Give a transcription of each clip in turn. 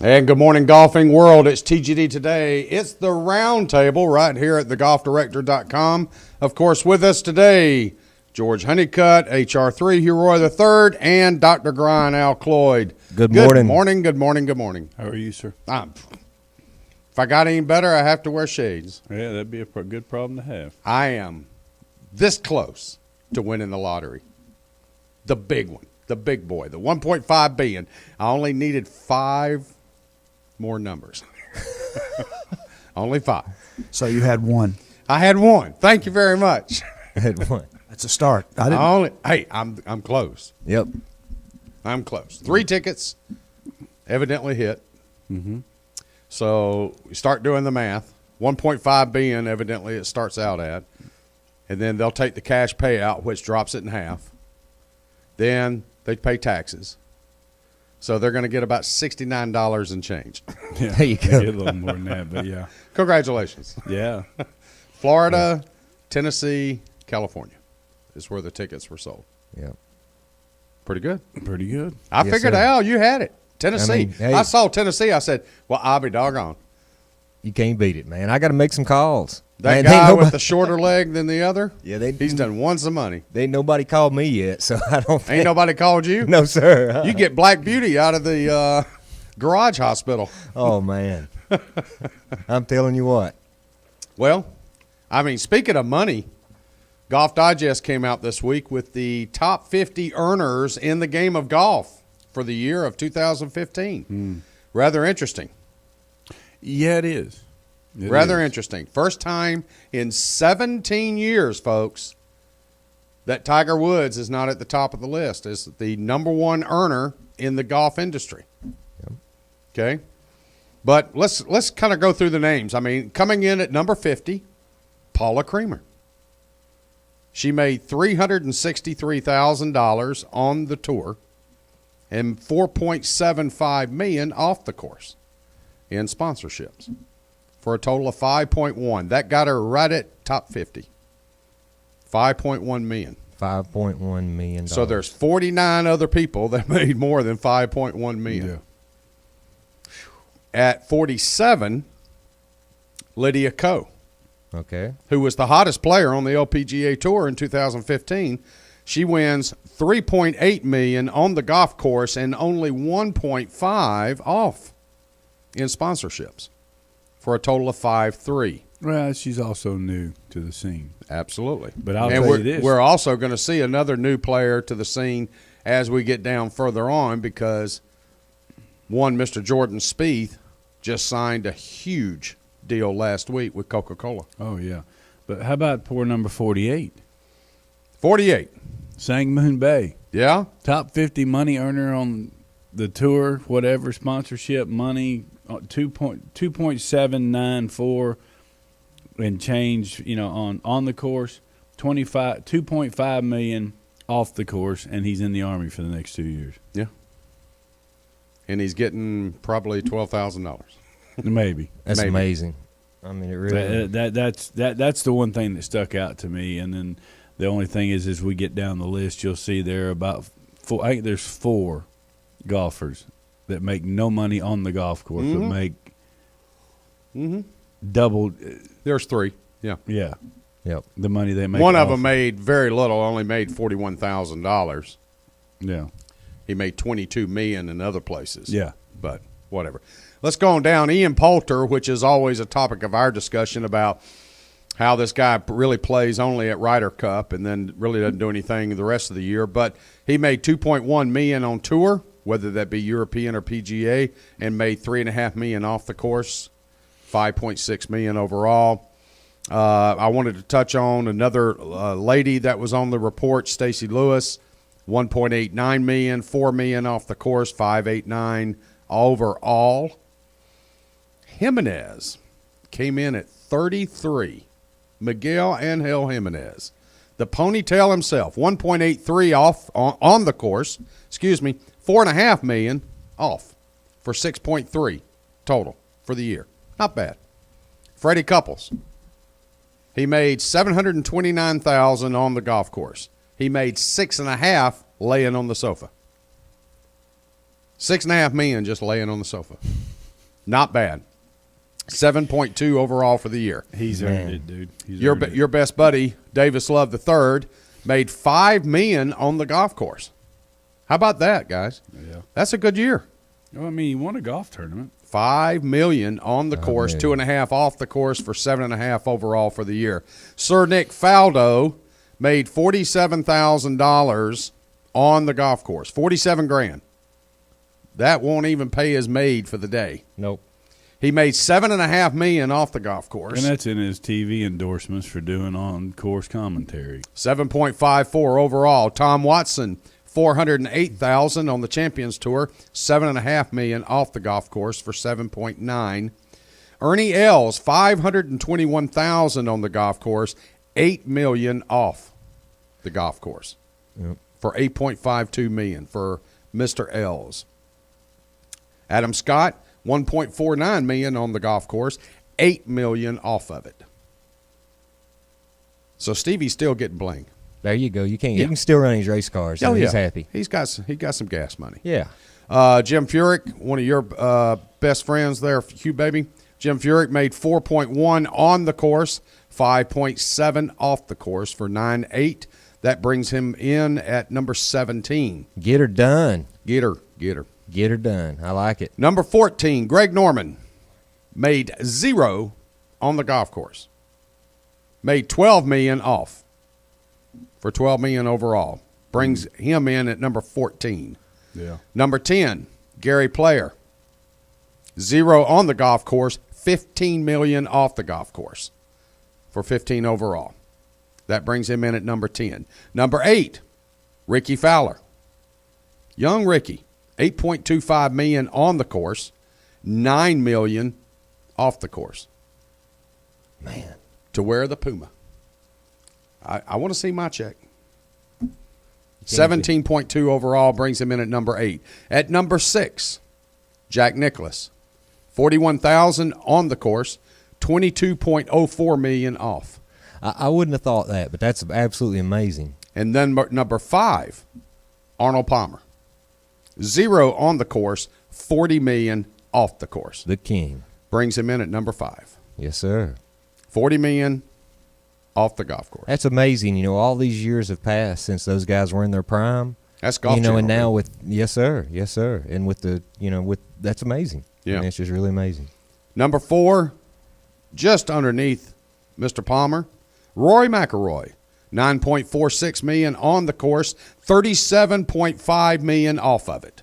And good morning, golfing world. It's TGD Today. It's the round table right here at thegolfdirector.com. Of course, with us today, George Honeycutt, HR3, Hugh Roy III, and Dr. Grind, Al Cloyd. Good morning. Good morning. How are you, sir? If I got any better, I have to wear shades. Yeah, that'd be a good problem to have. I am this close to winning the lottery. The big one, the big boy, the $1.5 billion. I only needed 5 more numbers. Only 5. So you had one. I had one. Thank you very much. Had one. That's a start. I'm close. Yep. I'm close. 3 tickets evidently hit. Mm-hmm. So we start doing the math. 1.5 billion evidently it starts out at. And then they'll take the cash payout, which drops it in half. Then they pay taxes. So they're going to get about $69 and change. Yeah, There you go. get a little more than that, but yeah. Congratulations. Yeah. Florida, Tennessee, California is where the tickets were sold. Yep. Pretty good. Pretty good. I Yes, figured sir. out you had it. Tennessee. I mean, hey. I saw Tennessee. I said, well, I'll be doggone. You can't beat it, man. I got to make some calls. That Man, guy with the shorter leg than the other, he's done won some money. Ain't nobody called me yet, so I don't think. Ain't nobody called you? No, sir. You get Black Beauty out of the garage hospital. Oh, man. I'm telling you what. Well, I mean, speaking of money, Golf Digest came out this week with the top 50 earners in the game of golf for the year of 2015. Rather interesting. Yeah, it is. It Rather is. interesting. First time in 17 years, folks, that Tiger Woods is not at the top of the list as the number one earner in the golf industry. Yep. Okay? But let's kind of go through the names. I mean, coming in at number 50, Paula Creamer. She made $363,000 on the tour and $4.75 million off the course in sponsorships for a total of 5.1. That got her right at top 50. 5.1 million. $5.1 million. So there's 49 other people that made more than 5.1 million. Yeah. At 47, Lydia Ko, Okay. who was the hottest player on the LPGA Tour in 2015. She wins $3.8 million on the golf course and only $1.5 off in sponsorships for a total of 5.3. Well, she's also new to the scene. Absolutely. But I'll and tell you this. we're also going to see another new player to the scene as we get down further on because one, Mr. Jordan Spieth, just signed a huge deal last week with Coca-Cola. Oh, yeah. But how about poor number 48? 48. Sangamon Bay. Yeah? Top 50 money earner on the tour, whatever, sponsorship money, 2.794 and change, on the course, 2.5 million off the course, and he's in the Army for the next 2 years. Yeah. And he's getting probably $12,000. Maybe. That's Maybe. amazing. I mean, it really. That's the one thing that stuck out to me, and then the only thing is, as we get down the list, you'll see there are about 4. I think there's 4 golfers that make no money on the golf course, but make double. There's 3. Yeah. Yeah, Yep. the money they make. One of off them made very little, only made $41,000. Yeah, He made $22 million in other places. yeah. But whatever. Let's go on down. Ian Poulter, which is always a topic of our discussion about how this guy really plays only at Ryder Cup and then really doesn't do anything the rest of the year. But he made $2.1 million on tour, whether that be European or PGA, and made $3.5 million off the course, $5.6 million overall. I wanted to touch on another lady that was on the report, Stacey Lewis, $1.89 million, $4 million off the course, $5.89 overall. Jimenez came in at 33. Miguel Angel Jimenez, the ponytail himself, 1.83 off on the course. Excuse me, 4.5 million off for 6.3 total for the year. Not bad. Freddie Couples. He made $729,000 on the golf course. He made $6.5 laying on the sofa. $6.5 million just laying on the sofa. Not bad. 7.2 overall for the year. He's earned it, dude. He's Your earned it. your best buddy, Davis Love III, made $5 million on the golf course. How about that, guys? Yeah. That's a good year. Well, I mean, he won a golf tournament. $5 million on the course, million. 2.5 off the course for 7.5 overall for the year. Sir Nick Faldo made $47,000 on the golf course, $47,000. That won't even pay his maid for the day. Nope. He made $7.5 million off the golf course. And that's in his TV endorsements for doing on-course commentary. 7.54 overall. Tom Watson, $408,000 on the Champions Tour, $7.5 million off the golf course for 7.9. Ernie Els, $521,000 on the golf course, $8 million off the golf course for $8.52 million for Mr. Els. Adam Scott, $1.49 million on the golf course, $8 million off of it. So Stevie's still getting bling. There you go. You can't. Yeah. You can still run his race cars. So he's happy. He got some gas money. Yeah. Jim Furyk, one of your best friends there, Hugh Baby. Jim Furyk made 4.1 on the course, 5.7 off the course for 9.8. That brings him in at number 17. Get her done. Get her. Get her done. I like it. Number 14, Greg Norman, made 0 on the golf course. Made $12 million off for $12 million overall. Brings him in at number 14. Yeah. Number 10, Gary Player, 0 on the golf course, $15 million off the golf course for 15 overall. That brings him in at number 10. Number 8, Ricky Fowler. Young Ricky, $8.25 million on the course, $9 million off the course. Man. To wear the Puma. I want to see my check. 17.2 overall brings him in at number 8. At number 6, Jack Nicklaus, $41,000 on the course, $22.04 million off. I wouldn't have thought that, but that's absolutely amazing. And then number 5, Arnold Palmer, 0 on the course, $40 million off the course. The king. Brings him in at number 5. Yes, sir. $40 million off the golf course. That's amazing. You know, all these years have passed since those guys were in their prime. That's golf. You know, and channel, now man. with yes, sir, and with the that's amazing. Yeah. I mean, it's just really amazing. Number 4, just underneath Mr. Palmer, Rory McIlroy, $9.46 million on the course, $37.5 million off of it.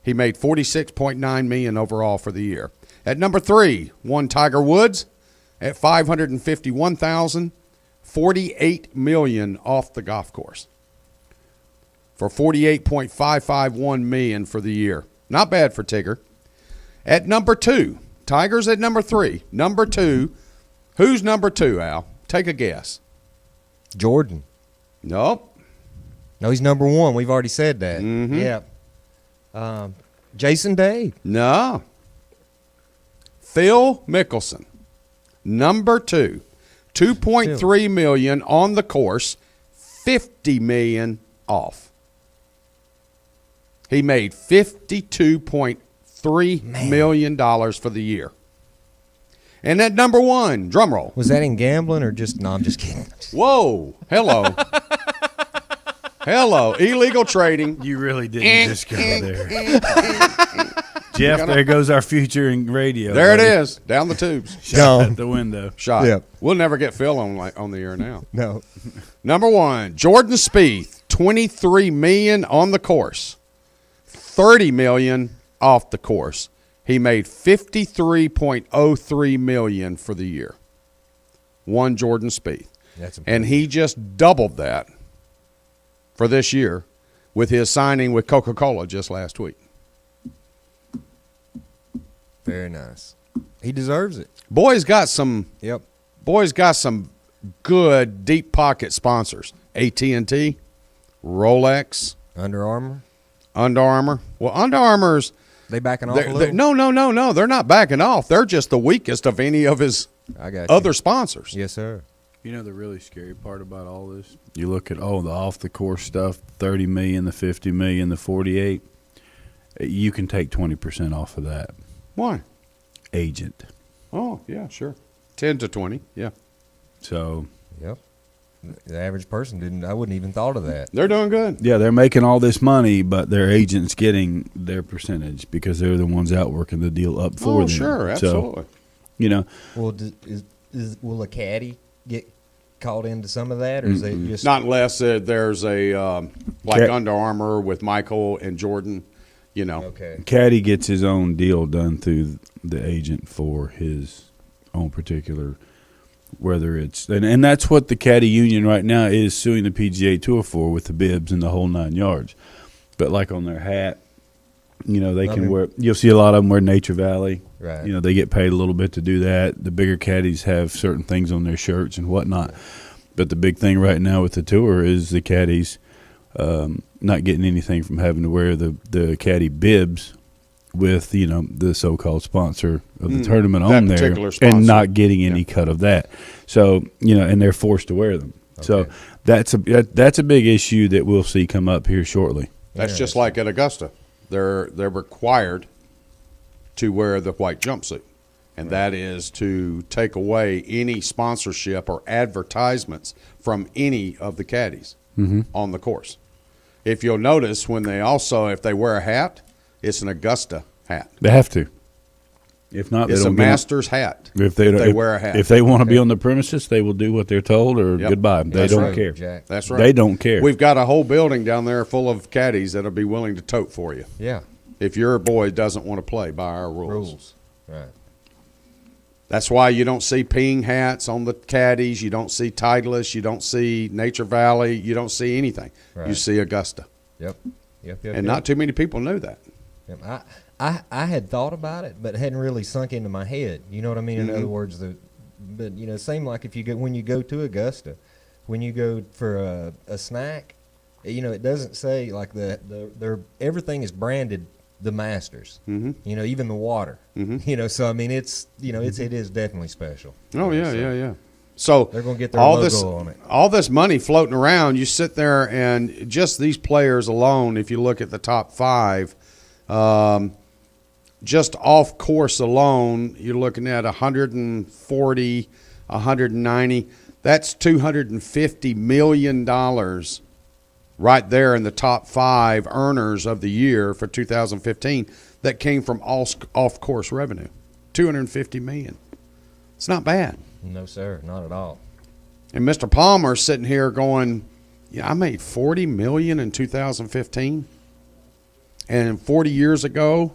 He made $46.9 million overall for the year. At number 3, one Tiger Woods at $551,000, $48 million off the golf course for $48.551 million for the year. Not bad for Tigger. At number 2, Tiger's at number 3. Number 2, who's number 2, Al? Take a guess. Jordan. Nope. No, he's number 1. We've already said that. Mm-hmm. Yeah. Jason Day. No. Phil Mickelson, number 2, $2.3 million on the course, $50 million off. He made $52.3 million for the year. And at number 1, drum roll. Was that in gambling or just? No, I'm just kidding. Whoa, hello. Hello, illegal trading. You really didn't just go there. Jeff, there goes our future in radio. There it buddy. is, down the tubes. Shot Gone. at the window. Shot. Yep. We'll never get Phil on the air now. No. Number 1, Jordan Spieth, $23 million on the course, $30 million off the course. He made $53.03 million for the year. One Jordan Spieth. That's And he just doubled that for this year with his signing with Coca-Cola just last week. very nice. He deserves it. Boy's got some Yep. good deep pocket sponsors. AT&T, Rolex, Under Armour. Under Armour. Well, Under Armour's They backing off a They're, little? no. They're not backing off. They're just the weakest of any of his I got you. other sponsors. Yes, sir. You know the really scary part about all this? You look at the off the course stuff, 30 million, the 50 million, the 48. You can take 20% off of that. Why? Agent. Oh, yeah, sure. 10 to 20, yeah. So Yep. The average person didn't. I wouldn't even thought of that. They're doing good. yeah, they're making all this money, but their agent's getting their percentage because they're the ones out working the deal up for them. Oh, sure, absolutely. So, you know, Well, will a caddy get called into some of that, or is it just Not unless there's a like Cat- Under Armour with Michael and Jordan, you know. okay? Caddy gets his own deal done through the agent for his own particular, whether it's and that's what the Caddy Union right now is suing the PGA Tour for with the bibs and the whole 9 yards. But like on their hat, you know, they can Okay. wear. You'll see a lot of them wear Nature Valley. Right. You know, they get paid a little bit to do that. The bigger caddies have certain things on their shirts and whatnot. But the big thing right now with the tour is the caddies not getting anything from having to wear the caddy bibs with, you know, the so-called sponsor of the tournament that on there particular sponsor. and not getting any cut of that. So, you know, and they're forced to wear them. So Okay. that's a big issue that we'll see come up here shortly. That's just like at Augusta. They're required to wear the white jumpsuit. And that is to take away any sponsorship or advertisements from any of the caddies on the course. If you'll notice, when they also, if they wear a hat, it's an Augusta hat. They have to. If not, they It's a don't get on- Masters hat. If they wear a hat. If they want to be on the premises, they will do what they're told or Yep. goodbye. They That's don't right, care. Jack. That's right. They don't care. We've got a whole building down there full of caddies that'll be willing to tote for you Yeah. if your boy doesn't want to play by our Rules. Right. That's why you don't see Ping hats on the caddies. You don't see Titleist. You don't see Nature Valley. You don't see anything. You Right. see Augusta. Yep. Yep. And not too many people knew that. Yep. I had thought about it, but hadn't really sunk into my head. You know what I mean? In other words, but you know, same like if you go when you go to Augusta, when you go for a snack, you know, it doesn't say like everything is branded the Masters. Mhm. You know, even the water. Mhm. You know, so I mean, it's it is definitely special. Oh, yeah, So yeah. So They're gonna get their all logo this, on it. all this money floating around, you sit there and just these players alone, if you look at the top five, just off course alone, you're looking at 140, 190. That's $250 million right there in the top five earners of the year for 2015 that came from off course revenue. $250 million. It's not bad. No, sir, not at all. And Mr. Palmer's sitting here going, yeah, I made $40 million in 2015. And 40 years ago,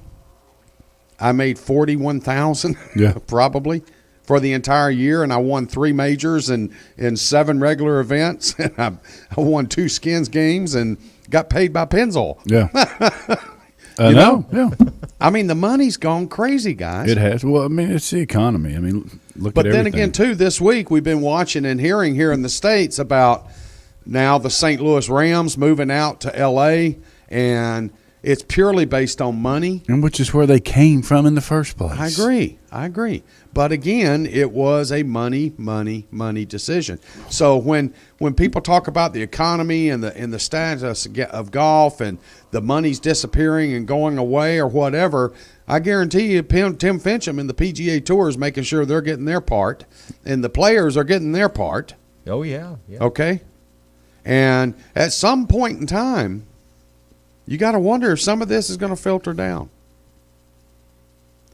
I made 41,000 Yeah. probably for the entire year, and I won 3 majors and 7 regular events, and I won 2 skins games and got paid by Pennzoil. Yeah. You know? Yeah. I mean, the money's gone crazy, guys. It has. Well, I mean, it's the economy. I mean, look But at then everything. again, too, this week we've been watching and hearing here in the States about now the St. Louis Rams moving out to L.A., and it's purely based on money. And which is where they came from in the first place. I agree. But again, it was a money decision. So when people talk about the economy and the status of golf and the money's disappearing and going away or whatever, I guarantee you Tim Fincham and the PGA Tour is making sure they're getting their part, and the players are getting their part. Oh yeah, yeah. Okay? And at some point in time, you got to wonder if some of this is going to filter down.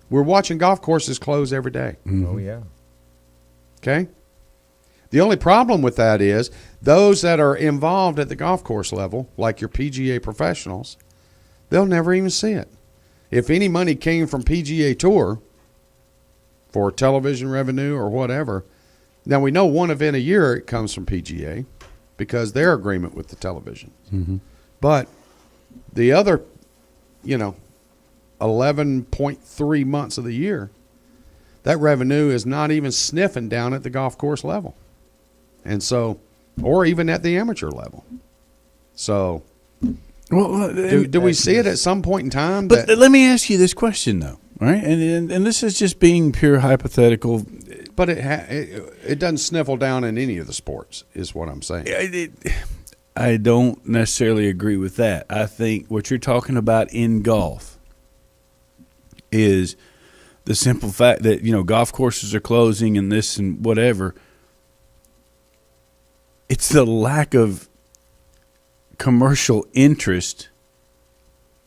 We're watching golf courses close every day. Oh yeah. Okay? The only problem with that is those that are involved at the golf course level, like your PGA professionals, they'll never even see it. If any money came from PGA Tour for television revenue or whatever, now we know one event a year it comes from PGA because their agreement with the television. Mm-hmm. But the other, 11.3 months of the year, that revenue is not even sniffing down at the golf course level. And so, or even at the amateur level. So, Well, Do we see it at some point in time? but that, let me ask you this question though, right? And this is just being pure hypothetical. but it doesn't sniffle down in any of the sports, is what I'm saying. I don't necessarily agree with that. I think what you're talking about in golf is the simple fact that, golf courses are closing and this and whatever. It's the lack of commercial interest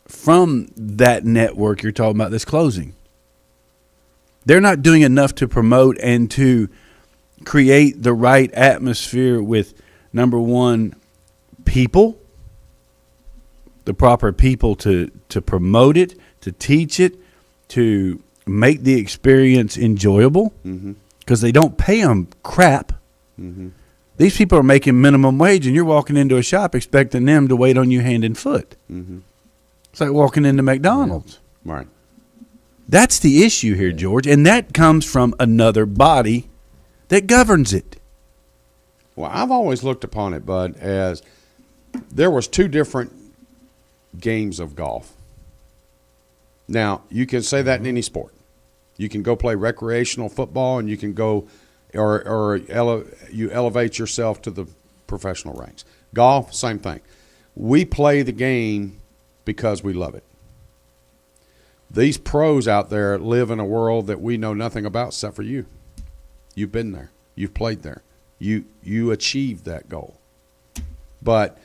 from that network you're talking about that's closing. They're not doing enough to promote and to create the right atmosphere with, number one, people, the proper people to promote it, to teach it, to make the experience enjoyable, because they don't pay them crap. These people are making minimum wage, and you're walking into a shop expecting them to wait on you hand and foot. It's like walking into McDonald's. Right. That's the issue here, George, and that comes from another body that governs it. Well, I've always looked upon it, Bud, as there was two different games of golf. Now, you can say that in any sport. You can go play recreational football, and you can go you elevate yourself to the professional ranks. Golf, same thing. We play the game because we love it. These pros out there live in a world that we know nothing about except for you. You've been there. You've played there. You achieved that goal. But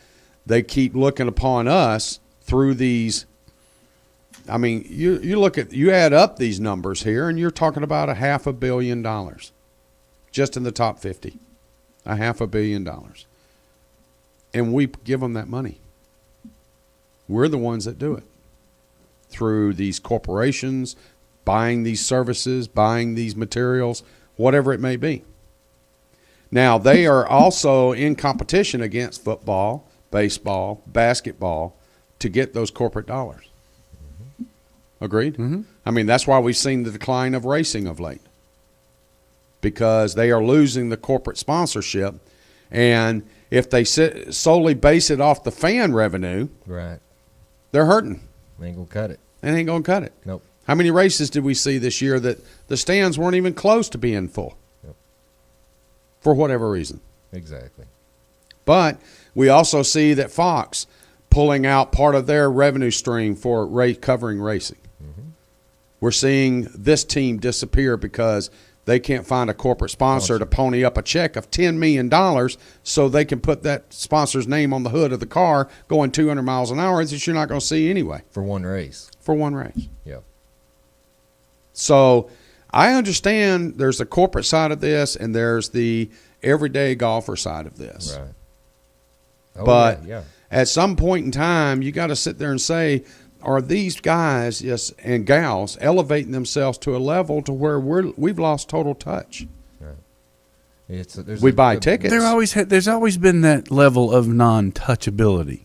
they keep looking upon us through these. I mean, you add up these numbers here, and you're talking about $500 million just in the top 50. $500 million. And we give them that money. We're the ones that do it through these corporations, buying these services, buying these materials, whatever it may be. Now, they are also in competition against football, baseball, basketball to get those corporate dollars. Agreed? I mean, that's why we've seen the decline of racing of late, because they are losing the corporate sponsorship. And if they solely base it off the fan revenue, Right. they're hurting. They ain't gonna cut it. They ain't going to cut it. Nope. How many races did we see this year that the stands weren't even close to being full? Yep. For whatever reason. Exactly. But we also see that Fox pulling out part of their revenue stream for covering racing. We're seeing this team disappear because they can't find a corporate sponsor to pony up a check of $10 million so they can put that sponsor's name on the hood of the car going 200 miles an hour that you're not going to see anyway. For one race. For one race. Yep. So I understand there's a corporate side of this and there's the everyday golfer side of this. Right. Oh, But yeah. at some point in time, you got to sit there and say, are these guys and gals elevating themselves to a level to where we've lost total touch? Right. We buy tickets. There's always been that level of non-touchability.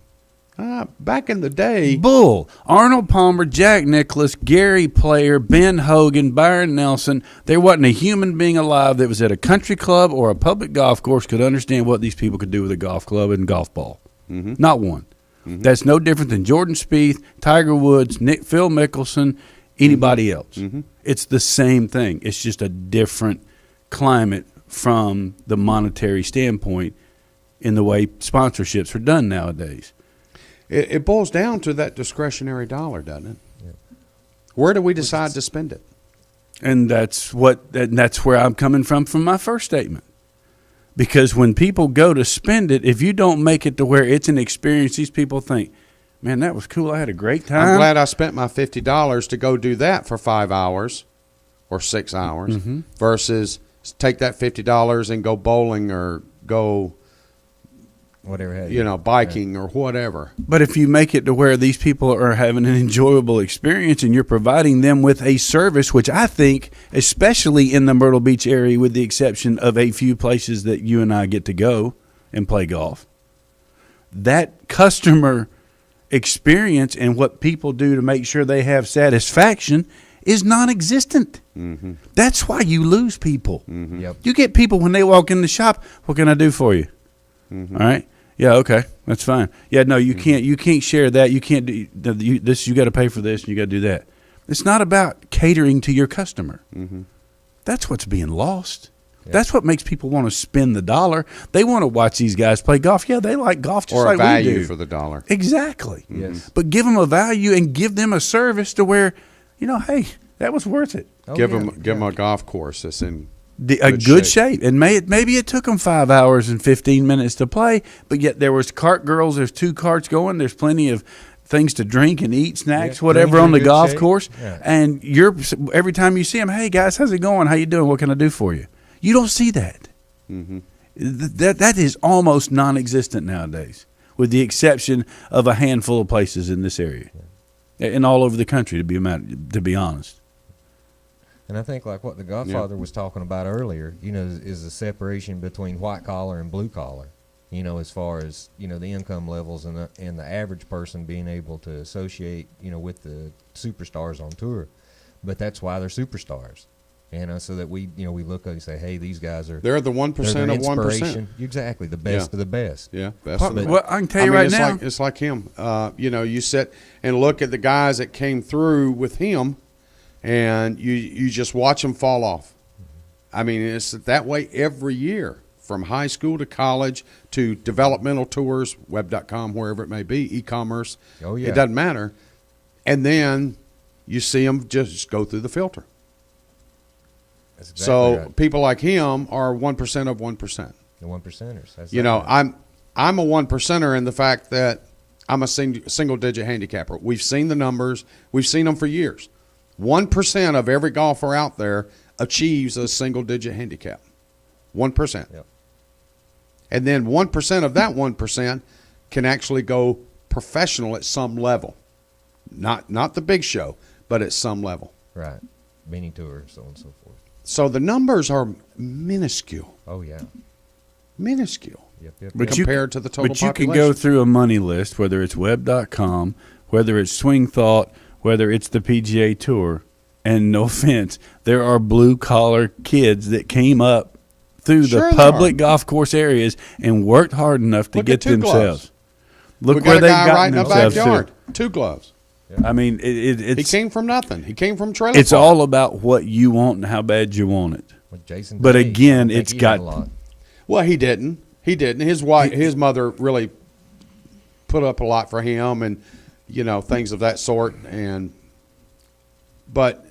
Back in the day, Bull, Arnold Palmer, Jack Nicklaus, Gary Player, Ben Hogan, Byron Nelson. There wasn't a human being alive that was at a country club or a public golf course could understand what these people could do with a golf club and golf ball. Not one. That's no different than Jordan Spieth, Tiger Woods, Phil Mickelson, anybody else. It's the same thing. It's just a different climate from the monetary standpoint in the way sponsorships are done nowadays. it boils down to that discretionary dollar, doesn't it? Yeah. Where do we decide to spend it? And that's where I'm coming from my first statement. Because when people go to spend it, if you don't make it to where it's an experience, these people think, man, that was cool. I had a great time. I'm glad I spent my $50 to go do that for 5 hours or 6 hours versus take that $50 and go bowling or go, whatever, biking or whatever. But if you make it to where these people are having an enjoyable experience and you're providing them with a service, which I think, especially in the Myrtle Beach area, with the exception of a few places that you and I get to go and play golf, that customer experience and what people do to make sure they have satisfaction is non-existent. That's why you lose people. Yep. You get people when they walk in the shop, what can I do for you? All right. Yeah, okay. That's fine. Yeah, no, you can't. You can't share that. You can't do this. You got to pay for this, and you got to do that. It's not about catering to your customer. Mm-hmm. That's what's being lost. Yeah. That's what makes people want to spend the dollar. They want to watch these guys play golf. Yeah, they like golf just Or like a value we do. for the dollar. Exactly. Yes. But give them a value and give them a service to where, hey, that was worth it. Oh, give yeah, them a golf course that's in A Good good shape. shape. And maybe it took them 5 hours and 15 minutes to play, but yet there was cart girls. There's 2 carts going. There's plenty of things to drink and eat, snacks, Yeah, whatever greens on in the good golf shape. course. Yeah. And every time you see them, hey guys, how's it going? How you doing? What can I do for you? You don't see that. Mm-hmm. That is almost non-existent nowadays, with the exception of a handful of places in this area, and all over the country. To be honest. And I think like what the Godfather was talking about earlier, is the separation between white collar and blue collar. As far as the income levels and the average person being able to associate with the superstars on tour, but that's why they're superstars. So that we look and say, hey, these guys are They're the 1% they're of 1%. inspiration. Exactly, the best of the best. Yeah, best of the Well, I can tell you right now. it's like him. You sit and look at the guys that came through with him, and you just watch them fall off. I mean, it's that way every year, from high school to college to developmental tours, web.com, wherever it may be, e-commerce. Oh, yeah. It doesn't matter. And then you see them just go through the filter. That's exactly So right. people like him are 1% of 1%. The 1%ers. That's You know, exactly right. I'm a 1%er in the fact that I'm a single digit handicapper. We've seen the numbers. We've seen them for years. 1% of every golfer out there achieves a single digit handicap. 1%. Yep. And then 1% of that 1% can actually go professional at some level. Not the big show, but at some level. Right. Mini tour, so on and so forth. So the numbers are minuscule. Oh yeah. Minuscule. Yep. But compared to the total But you can population. go through a money list, whether it's web.com, whether it's Swing Thought, whether it's the PGA Tour, and no offense, there are blue-collar kids that came up through Sure the there public are. golf course areas and worked hard enough to Look get at Two themselves. we Look got where a they've guy right gotten in the themselves backyard. to. 2 gloves. I mean, He it's came from nothing. He came from trailer it's park. all about what you want and how bad you want it. With Jason But Day, again, I think it's he got- had a lot. Well, he didn't. His wife, his mother really put up a lot for him, and things of that sort. But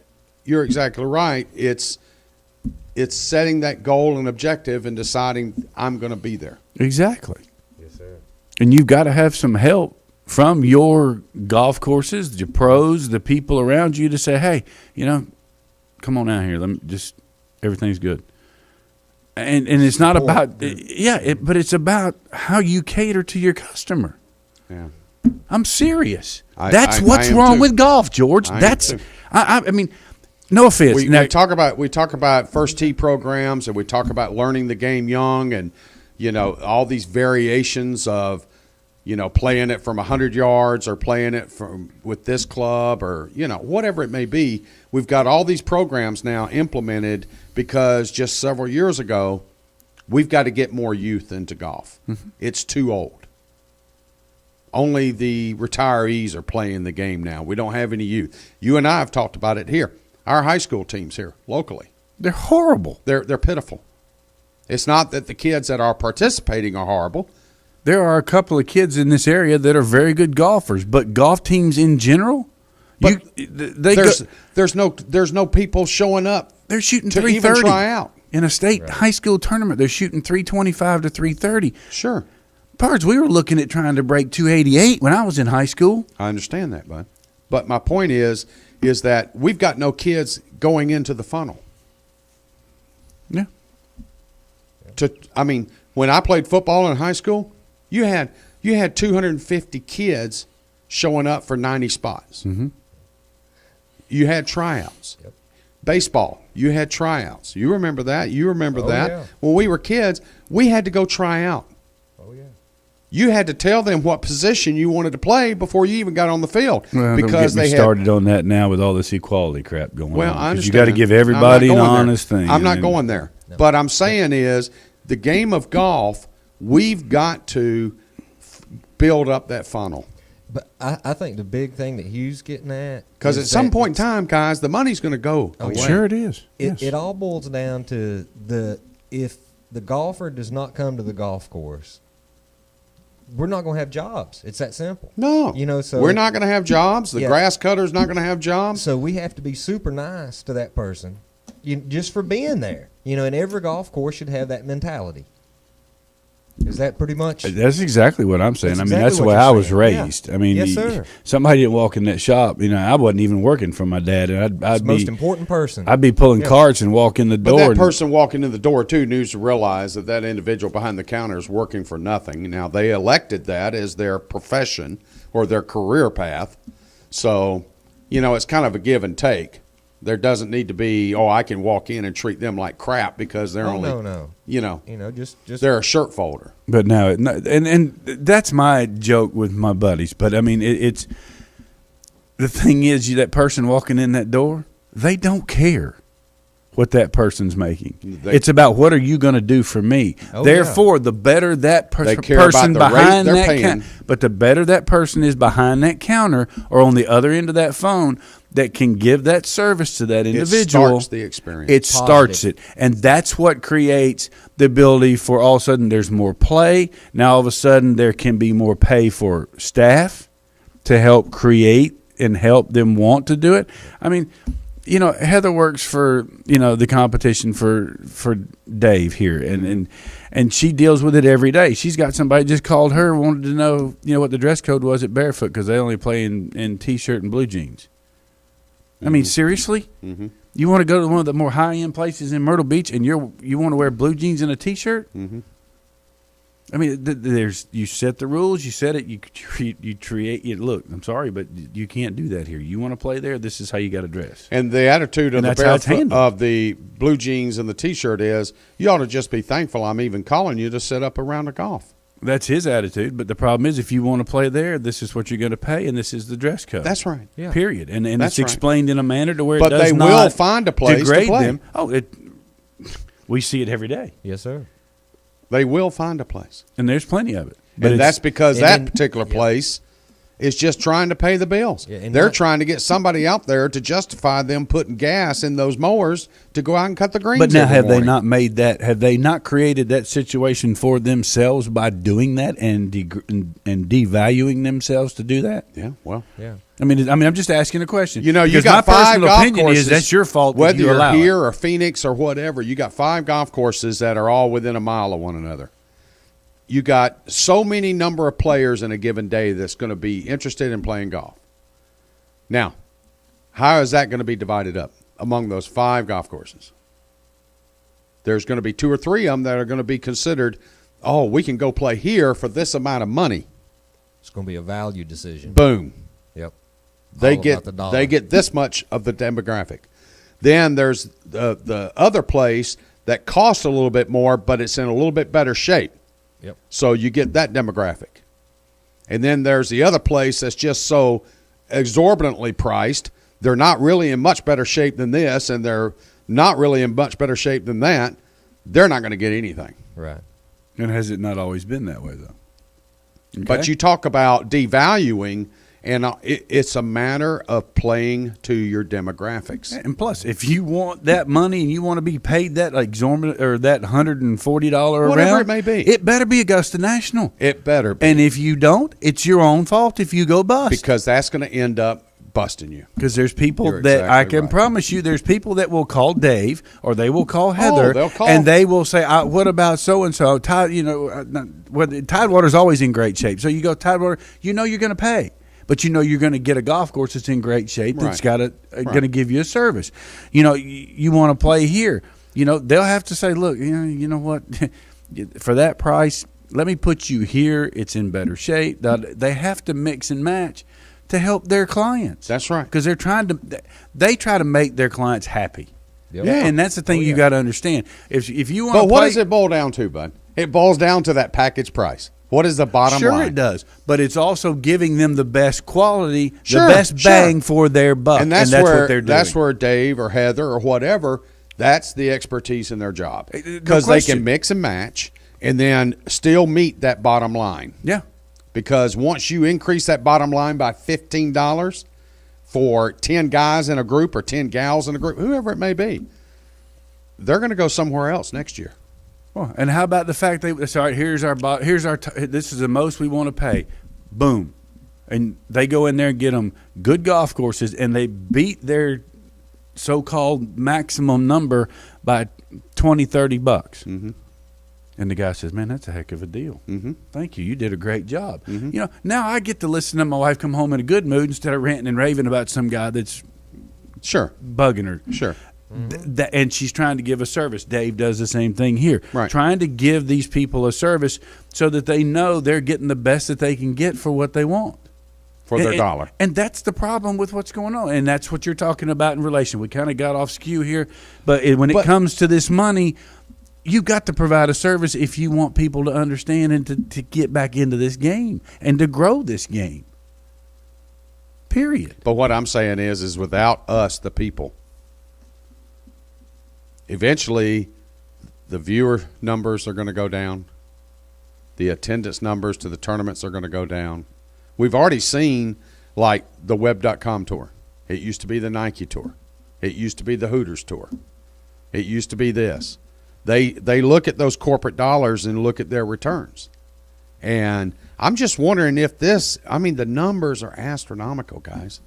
you're exactly right. It's setting that goal and objective and deciding I'm going to be there. Exactly. Yes, sir. And you've got to have some help from your golf courses, the pros, the people around you to say, hey, come on out here. Let me just, everything's good. And it's not about, but it's about how you cater to your customer. Yeah. I'm serious. I That's what's am wrong too. with golf, George. I am That's, too. I mean, no offense. We Now, talk about first tee programs, and we talk about learning the game young, and all these variations of playing it from 100 yards or playing it with this club or whatever it may be. We've got all these programs now implemented because just several years ago we've got to get more youth into golf. Mm-hmm. It's too old. Only the retirees are playing the game now. We don't have any youth. You and I have talked about it here. Our high school teams here locally, they're horrible. they're pitiful. It's not that the kids that are participating are horrible. There are a couple of kids in this area that are very good golfers, but golf teams in general, But they there's no people showing up they're shooting to 330 even try out. in a state high school tournament. They're shooting 325 to 330. Sure, Pards, we were looking at trying to break 288 when I was in high school. I understand that, bud. But my point is that we've got no kids going into the funnel. Yeah. When I played football in high school, you had 250 kids showing up for 90 spots. Mm-hmm. You had tryouts. Yep. Baseball, you had tryouts. You remember that? You remember Oh, that? yeah. When we were kids, we had to go try out. Oh yeah. You had to tell them what position you wanted to play before you even got on the field Well, because don't get me they started on that now with all this equality crap going Well, on. I 'Cause understand. you got to give I'm not everybody an going there. honest thing. I'm not and- going there. But I'm saying is the game of golf, we've got to build up that funnel. But I think the big thing that Hugh's getting at, Because is at some that point in it's- time, guys, the money's going to go Oh, away. yeah. Sure, it is. Yes. It all boils down to if the golfer does not come to the golf course, we're not going to have jobs. It's that simple. No. You know, so we're not going to have jobs. The Yeah. grass cutter's not going to have jobs. So we have to be super nice to that person, just for being there. You know, and every golf course should have that mentality. Is that pretty much? That's exactly what I'm saying. That's I mean, exactly that's the what way you're I was saying. raised. Yeah. I mean, Yes, sir. somebody didn't walk in that shop. You know, I wasn't even working for my dad, and It's I'd the most be important person. I'd be pulling Yeah. carts and walk in the But door. that and- person walking in the door, too, needs to realize that that individual behind the counter is working for nothing. Now, they elected that as their profession or their career path. So, you know, it's kind of a give and take. There doesn't need to be, I can walk in and treat them like crap because they're only, no. you know, You know, just they're a shirt folder. But no, and that's my joke with my buddies. But I mean, it's the thing is, that person walking in that door, they don't care what that person's making. It's about what are you going to do for me. Oh, Therefore, the better that They care about person the rate behind they're that paying. but the better that person is behind that counter or on the other end of that phone that can give that service to that individual. It starts the experience. It starts it. And that's what creates the ability for all of a sudden there's more play. Now all of a sudden there can be more pay for staff to help create and help them want to do it. I mean, you know, Heather works for, you know, the competition for Dave here and she deals with it every day. She's got somebody just called her, wanted to know, you know, what the dress code was at Barefoot because they only play in T-shirt and blue jeans. I mean, seriously? Mm-hmm. You want to go to one of the more high-end places in Myrtle Beach, and you want to wear blue jeans and a T-shirt? Mm-hmm. I mean, there's you set the rules, you set it, you create. Look, I'm sorry, but you can't do that here. You want to play there? This is how you got to dress. And the attitude of And the that's how it's barefoot, handled. of the blue jeans and the T-shirt is, you ought to just be thankful I'm even calling you to set up a round of golf. That's his attitude. But the problem is, if you want to play there, this is what you're going to pay, and this is the dress code. That's right. Yeah. Period. And That's it's right. explained in a manner to where But it does they not will find a place to degrade play. them. Oh, we see it every day, yes, sir. They will find a place. and there's plenty of it. And it's- that's because and that then- particular yeah. place is just trying to pay the bills. Yeah, and They're not- trying to get somebody out there to justify them putting gas in those mowers to go out and cut the greens. But now, every have they morning. not made that? Have they not created that situation for themselves by doing that and devaluing themselves to do that? Yeah, well. Yeah. I mean, I'm just asking a question. You know, you Because got my five personal golf opinion courses. is that's your fault. Whether that you you're allow here it. or Phoenix or whatever, you got 5 golf courses that are all within a mile of one another. You got so many number of players in a given day that's going to be interested in playing golf. Now, how is that going to be divided up among those 5 golf courses? There's going to be 2 or 3 of them that are going to be considered, we can go play here for this amount of money. It's going to be a value decision. Boom. Yep. They All get about the dollar. they get this much of the demographic. Then there's the other place that costs a little bit more, but it's in a little bit better shape. Yep. So you get that demographic. And then there's the other place that's just so exorbitantly priced. They're not really in much better shape than this, and they're not really in much better shape than that. They're not going to get anything. Right. And has it not always been that way, though? But Okay? you talk about devaluing, and it's a matter of playing to your demographics. And plus, if you want that money and you want to be paid that exorbitant or that $140 Whatever around, it may be. it better be Augusta National. It better be. And if you don't, it's your own fault if you go bust. Because that's going to end up busting you. Because there's people You're that I exactly can right. promise you, there's people that will call Dave or they will call Heather, they'll call. and they will say, "What about so and so?" Tidewater's always in great shape, so you go Tidewater. You know you're going to pay, but you know you're going to get a golf course that's in great shape that's Right. got going to give you a service. You know, you want to play here. You know, they'll have to say, "Look, you know what? For that price, let me put you here. It's in better shape." They have to mix and match to help their clients. That's right. Because they try to make their clients happy. Yep. Yeah. And that's the thing Oh, you yeah. got to understand. If you want to But what play, does it boil down to, bud? It boils down to that package price. What is the bottom sure line? it does, but it's also giving them the best quality, Sure, the best sure. bang for their buck, And that's, what where they're doing. that's where Dave or Heather or whatever, that's the expertise in their job. No Because they question. can mix and match and then still meet that bottom line. yeah. because once you increase that bottom line by $15 for 10 guys in a group or 10 gals in a group, whoever it may be, they're going to go somewhere else next year. Well, and how about the fact that sorry, this is the most we want to pay, boom, and they go in there and get them good golf courses, and they beat their so-called maximum number by $20-$30. Mm-hmm. And the guy says, "Man, that's a heck of a deal. Mm-hmm. Thank you. You did a great job." Mm-hmm. You know, now I get to listen to my wife come home in a good mood instead of ranting and raving about some guy that's Sure. bugging her. Sure. And she's trying to give a service. Dave does the same thing here. Right. Trying to give these people a service so that they know they're getting the best that they can get for what they want. For their dollar. And that's the problem with what's going on. And that's what you're talking about in relation. We kind of got off skew here. But when it comes to this money, you've got to provide a service if you want people to understand and to get back into this game and to grow this game. Period. But what I'm saying is without us, the people, eventually the viewer numbers are going to go down. The attendance numbers to the tournaments are going to go down. We've already seen, like, the Web.com tour. It used to be the Nike tour. It used to be the Hooters tour. It used to be this. They look at those corporate dollars and look at their returns. And I'm just wondering if the numbers are astronomical, guys.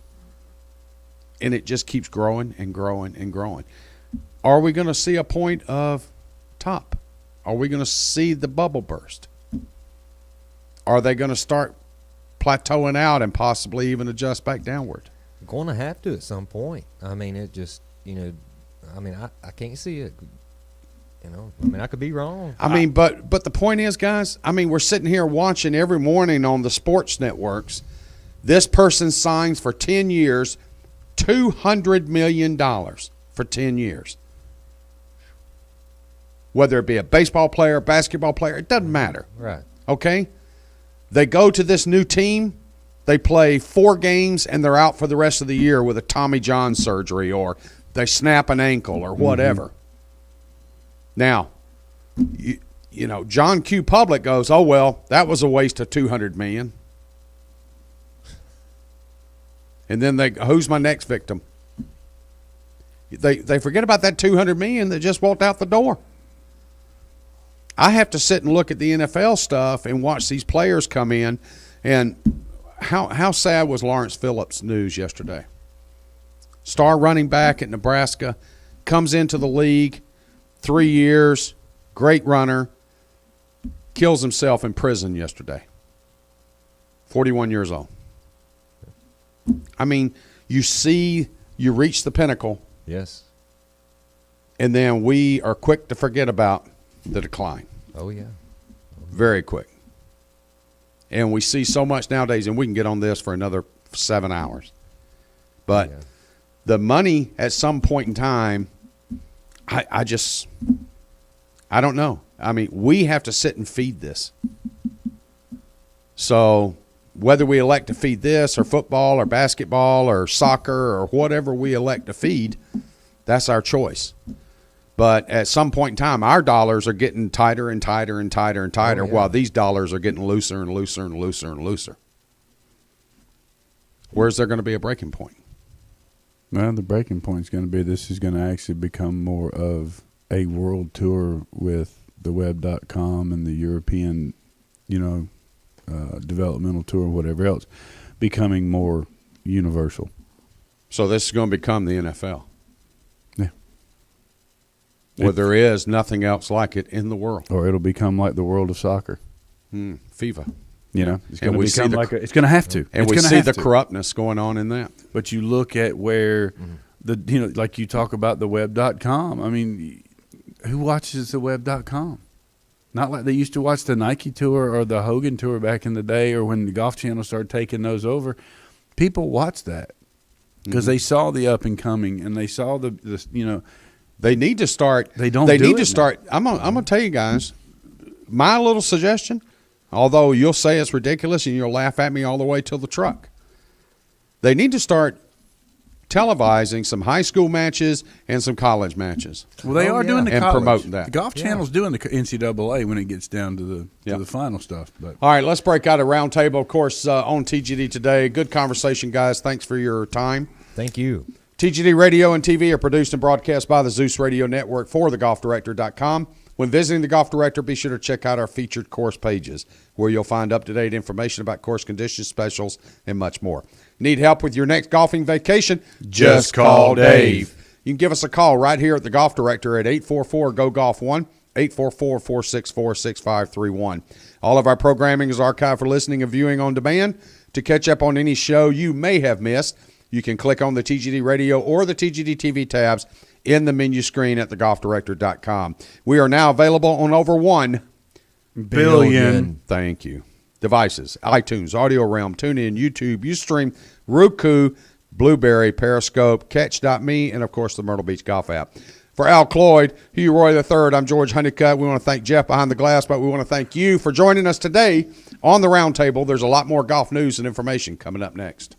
And it just keeps growing and growing and growing. Are we going to see a point of top? Are we going to see the bubble burst? Are they going to start plateauing out and possibly even adjust back downward? Going to have to at some point. I mean, it just, I can't see it. I could be wrong. But the point is, guys, we're sitting here watching every morning on the sports networks. This person signs for 10 years, $200 million for 10 years. Whether it be a baseball player, basketball player, it doesn't matter. Right. Okay? They go to this new team, they play 4 games, and they're out for the rest of the year with a Tommy John surgery, or they snap an ankle or whatever. Now, John Q. Public goes, "Oh, well, that was a waste of $200 million." And then who's my next victim? They forget about that $200 million that just walked out the door. I have to sit and look at the NFL stuff and watch these players come in. And how sad was Lawrence Phillips' news yesterday? Star running back at Nebraska, comes into the league, 3 years, great runner, kills himself in prison yesterday. 41 years old. You reach the pinnacle. Yes. And then we are quick to forget about the decline. Oh, yeah. Very quick. And we see so much nowadays, and we can get on this for another 7 hours. But the money at some point in time, I don't know. We have to sit and feed this. So whether we elect to feed this or football or basketball or soccer or whatever we elect to feed, that's our choice. But at some point in time, our dollars are getting tighter and tighter and tighter and tighter, while these dollars are getting looser and looser and looser and looser. Where's there going to be a breaking point? Well, the breaking point is going to be this is going to actually become more of a world tour with the Web.com and the European, developmental tour, whatever else, becoming more universal. So this is going to become the NFL. Yeah. Where there is nothing else like it in the world. Or it'll become like the world of soccer. FIFA. It's going to become it's going to have to. And we see the corruptness going on in that. But you look at where like you talk about the Web.com. Who watches the Web.com? Not like they used to watch the Nike tour or the Hogan tour back in the day, or when the Golf Channel started taking those over. People watch that because they saw the up and coming, and they saw the They need to start. They don't. They do need it to start. I'm gonna tell you guys, my little suggestion. Although you'll say it's ridiculous and you'll laugh at me all the way till the truck. They need to start televising some high school matches and some college matches. Well, they are doing the And college. promoting that. The Golf Channel's doing the NCAA when it gets down to the final stuff. But All right, let's break out a roundtable, of course, on TGD today. Good conversation, guys. Thanks for your time. Thank you. TGD Radio and TV are produced and broadcast by the Zeus Radio Network for thegolfdirector.com. When visiting the Golf Director, be sure to check out our featured course pages, where you'll find up-to-date information about course conditions, specials, and much more. Need help with your next golfing vacation? Just call Dave. You can give us a call right here at the Golf Director at 844-GO-GOLF-1, 844-464-6531. All of our programming is archived for listening and viewing on demand. To catch up on any show you may have missed, you can click on the TGD Radio or the TGD TV tabs in the menu screen at thegolfdirector.com. We are now available on over 1 billion. Thank you. Devices: iTunes, Audio Realm, TuneIn, YouTube, Ustream, Roku, Blueberry, Periscope, Catch.me, and, of course, the Myrtle Beach Golf app. For Al Cloyd, Hugh Roy III, I'm George Honeycutt. We want to thank Jeff behind the glass, but we want to thank you for joining us today on the Roundtable. There's a lot more golf news and information coming up next.